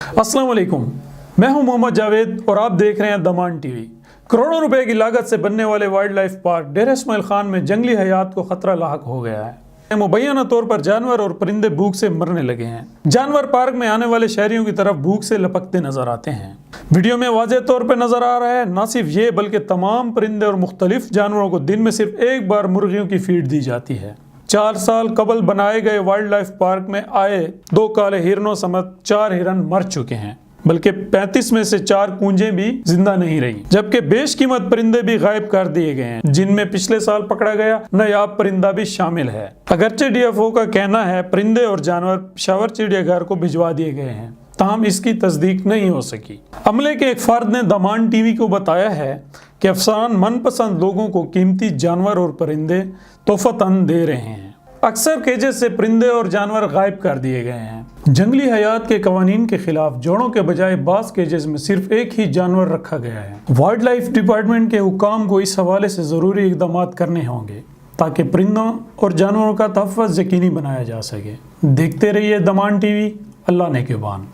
अस्सलाम वालेकुम, मैं हूं मोहम्मद जावेद और आप देख रहे हैं दमान टीवी। करोड़ों रुपए की लागत से बनने वाले वाइल्ड लाइफ पार्क डेरा इस्माइल खान में जंगली हयात को खतरा लाहक हो गया है। मुबैना तौर पर जानवर और परिंदे भूख से मरने लगे हैं। जानवर पार्क में आने वाले शहरियों की तरफ भूख से लपकते नजर आते हैं। वीडियो में वाज़ेह तौर पर नजर आ रहा है, ना सिर्फ ये बल्कि तमाम परिंदे और मुख्तलिफ जानवरों को दिन में सिर्फ एक बार मुर्गियों की फीड दी जाती है। 4 साल कबल बनाए गए वाइल्ड लाइफ पार्क में आए 2 काले हिरनों समेत 4 हिरन मर चुके हैं, बल्कि 35 में से 4 कूंजें भी जिंदा नहीं रही, जबकि बेशकीमत परिंदे भी गायब कर दिए गए हैं, जिनमें पिछले साल पकड़ा गया नायाब परिंदा भी शामिल है। अगरचे डीएफओ का कहना है परिंदे और जानवर पेशावर चिड़ियाघर को भिजवा दिए गए हैं, ताहम इसकी तस्दीक नहीं हो सकी। अमले के एक फर्द ने दमान टीवी को बताया है कि अफसरान मनपसंद लोगों को कीमती जानवर और परिंदे तोहफतन दे रहे हैं। अक्सर केजेस से परिंदे और जानवर गायब कर दिए गए हैं। जंगली हयात के कवानीन के खिलाफ जोड़ों के बजाय बास केजेस में सिर्फ एक ही जानवर रखा गया है। वाइल्ड लाइफ डिपार्टमेंट के हुकाम को इस हवाले से ज़रूरी इक़दाम करने होंगे ताकि परिंदों और जानवरों का तहफ़्फ़ुज़ यकीनी बनाया जा सके। देखते रहिए दमान टीवी। अल्लाह ने के बान।